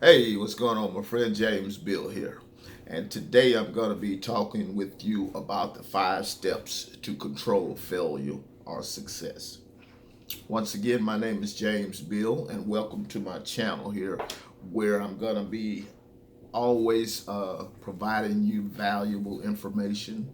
Hey, what's going on? My friend James Bill here. And today I'm going to be talking with you about the 5 steps to control failure or success. Once again, my name is James Bill, and welcome to my channel here where I'm going to be always providing you valuable information,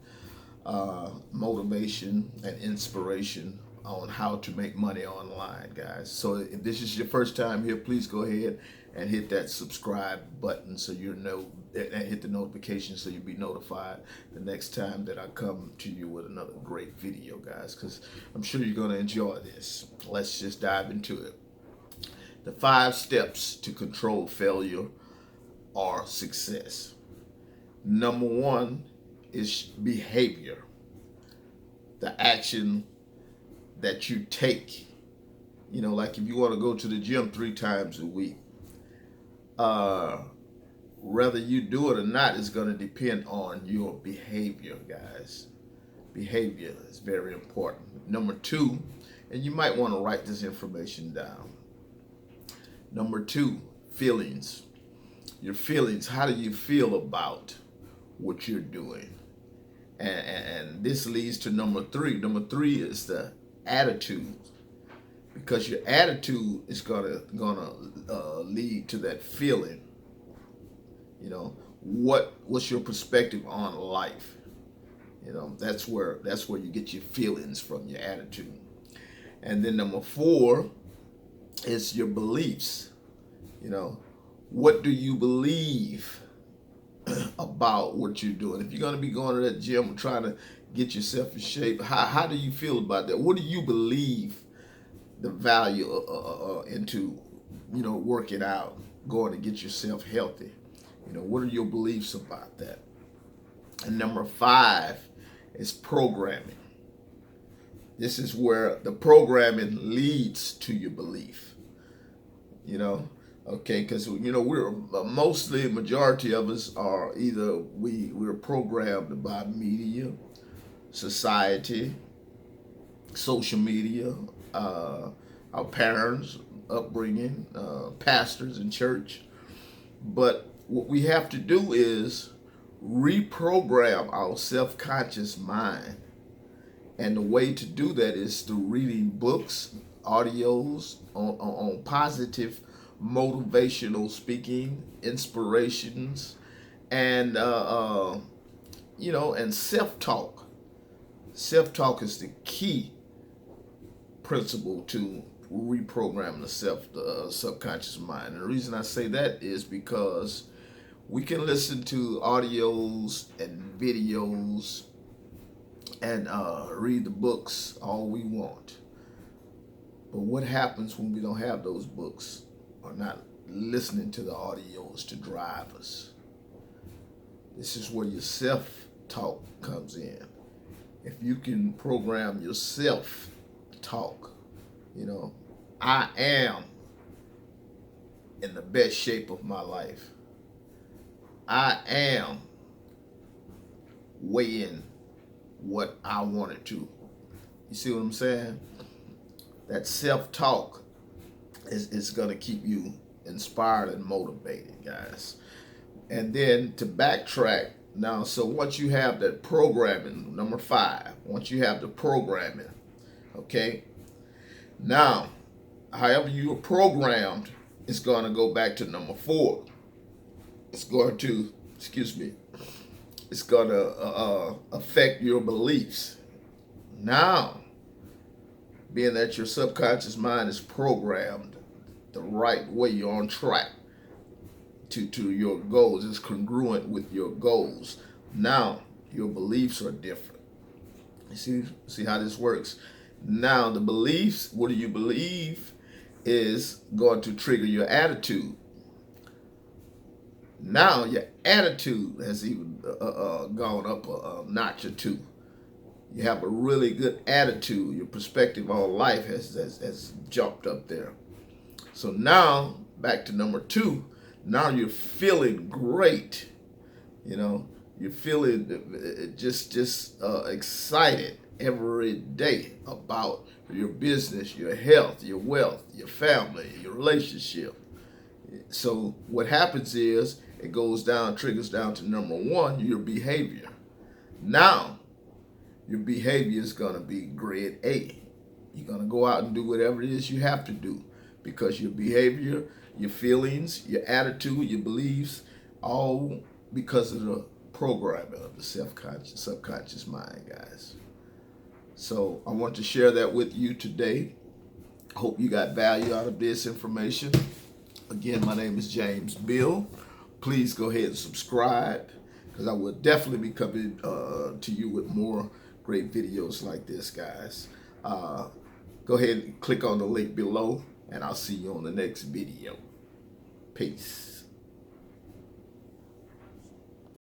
motivation, and inspiration on how to make money online, guys. So if this is your first time here, please go ahead and hit that subscribe button so you know, and hit the notification so you'll be notified the next time that I come to you with another great video, guys, because I'm sure you're going to enjoy this. Let's just dive into it. The 5 steps to control failure or success. Number one is behavior, the action that you take. Like if you want to go to the gym 3 times a week, uh, whether you do it or not is going to depend on your behavior, guys. Behavior is very important. Number two, and you might want to write this information down. Number two, feelings. Your feelings. How do you feel about what you're doing? And this leads to number three. Number three is the attitude, because your attitude is gonna lead to that feeling. What's your perspective on life? That's where you get your feelings from, your attitude. And then number four is your beliefs. You know, what do you believe about what you're doing? If you're going to be going to that gym trying to get yourself in shape, how do you feel about that? What do you believe the value into, working out, going to get yourself healthy? What are your beliefs about that? And number five is programming. This is where the programming leads to your belief. You know, okay, because we're mostly, majority of us are either we're programmed by media, society, social media, our parents, upbringing, pastors in church. But what we have to do is reprogram our self-conscious mind. And the way to do that is through reading books, audios on positive motivational speaking, inspirations, and and self-talk. Self-talk is the key principle to reprogram the subconscious mind. And the reason I say that is because we can listen to audios and videos and read the books all we want. But what happens when we don't have those books or not listening to the audios to drive us? This is where your self-talk comes in. If you can program your self-talk, I am in the best shape of my life. I am weighing what I wanted to. You see what I'm saying? That self-talk is going to keep you inspired and motivated, guys. And then to backtrack now, so once you have that programming, number five, once you have the programming, okay, now, however you are programmed, it's going to go back to number four. It's going to, excuse me, it's going to affect your beliefs. Now, being that your subconscious mind is programmed the right way, you're on track to your goals, it's congruent with your goals. Now, your beliefs are different. You see how this works? Now, the beliefs, what do you believe, is going to trigger your attitude. Now, your attitude has even gone up a notch or two. You have a really good attitude. Your perspective on life has jumped up there. So now, back to number two. Now you're feeling great. You're feeling just excited every day about your business, your health, your wealth, your family, your relationship. So what happens is it triggers down to number one, your behavior. Now, your behavior is going to be grade A. You're going to go out and do whatever it is you have to do because your behavior, your feelings, your attitude, your beliefs, all because of the programming of the subconscious mind, guys. So I want to share that with you today. Hope you got value out of this information. Again, my name is James Bill. Please go ahead and subscribe because I will definitely be coming to you with more great videos like this, guys. Go ahead and click on the link below, and I'll see you on the next video. Peace.